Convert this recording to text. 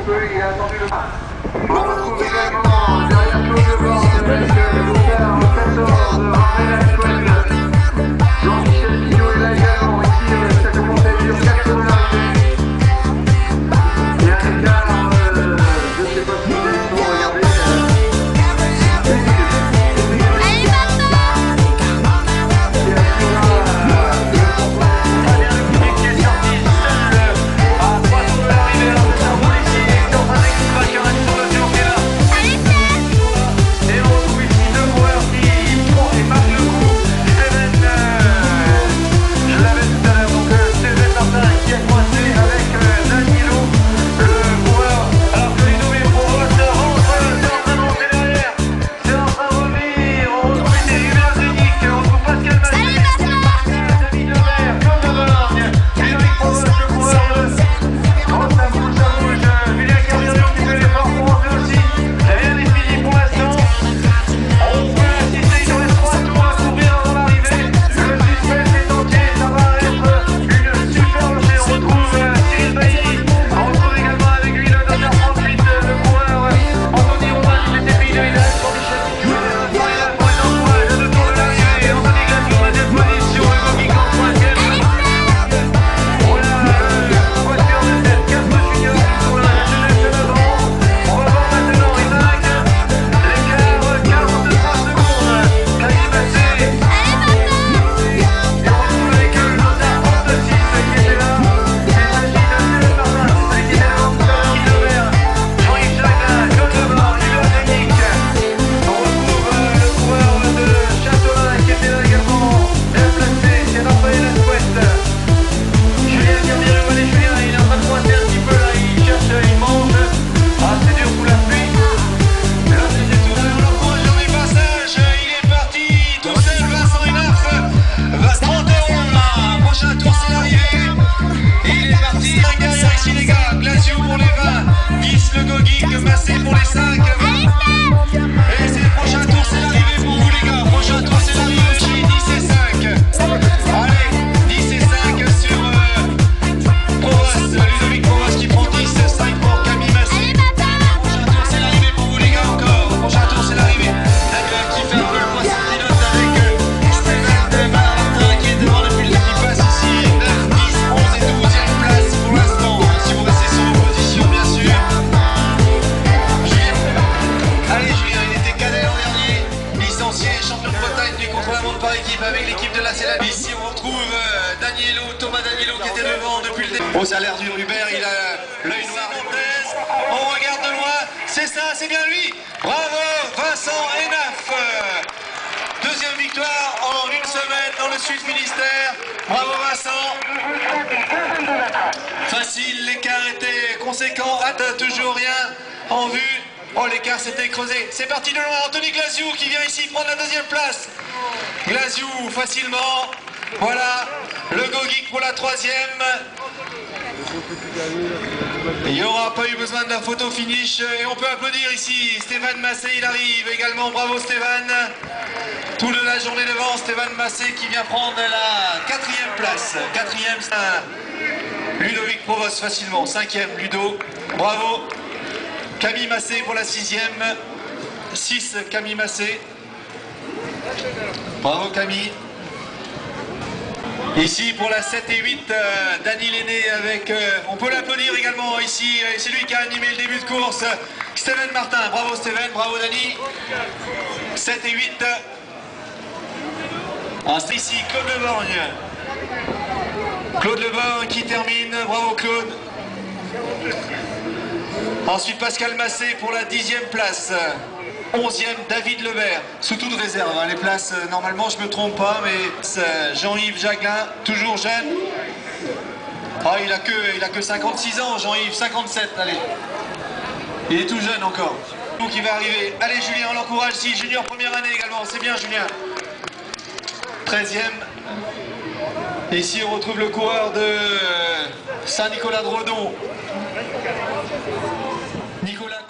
peu, il a attendu le pas. On retrouve également derrière Claude Lebord avec le Lothar 14, Raphaël Alcool. Jean-Michel Pignot est là également. Ici, ça commence à être dur, 4 de l'arrivée. Il y a un écart, je ne sais pas si vous allez tout regarder. Le Gogeek Massé pour les 5. Et c'est le prochain tour, c'est l'arrivée pour vous les gars. Prochain tour, c'est l'arrivée chez 10 et 5. Allez, 10 et 5 sur Provos, Ludovic Provos qui prend 10, 5 pour Camille Massé. Prochain tour, c'est l'arrivée pour vous les gars encore. Prochain tour, c'est l'arrivée. Qui fait un peu le poisson pilote avec Stéphane Martin qui est devant depuis le qui passe ici. 9, 10, 11 et 12e place pour l'instant. Si vous restez sur vos positions, bien sûr. Par équipe avec l'équipe de la CELA. Ici on retrouve Thomas Danielo qui était devant depuis le début. Oh, ça a l'air dur, Hubert, il a l'œil noir. On regarde de loin, c'est ça, c'est bien lui. Bravo Vincent Enaf. Deuxième victoire en une semaine dans le Sud Finistère. Bravo Vincent. Facile, l'écart était conséquent, toujours rien en vue. Oh, l'écart s'était creusé. C'est parti de loin. Anthony Glaziou qui vient ici prendre la deuxième place. Glaziou facilement. Voilà. Le Gogeek pour la 3e. Il n'y aura pas eu besoin de la photo finish. Et on peut applaudir ici. Stéphane Massé, il arrive également. Bravo Stéphane. Tout de la journée devant. Stéphane Massé qui vient prendre la 4e place. 4e, c'est Ludovic Provos facilement. 5e, Ludo. Bravo. Camille Massé pour la 6e. 6 Camille Massé. Bravo Camille. Ici pour la 7 et 8, Dany Lenné avec, on peut l'applaudir également ici, c'est lui qui a animé le début de course, Stéphane Martin. Bravo Stéphane, bravo Dany. 7 et 8. Ensuite ici Claude Leborgne. Claude Leborgne qui termine, bravo Claude. Ensuite Pascal Massé pour la 10e place. 11e David Lebert, sous toute réserve, hein, les places, normalement je me trompe pas, mais Jean-Yves Jaglin, toujours jeune. Ah, il a que 56 ans, Jean-Yves, 57, allez. Il est tout jeune encore. Donc il va arriver. Allez Julien, on l'encourage ici, junior première année également, c'est bien Julien. 13e. Et ici on retrouve le coureur de Saint-Nicolas de Redon. Nicolas.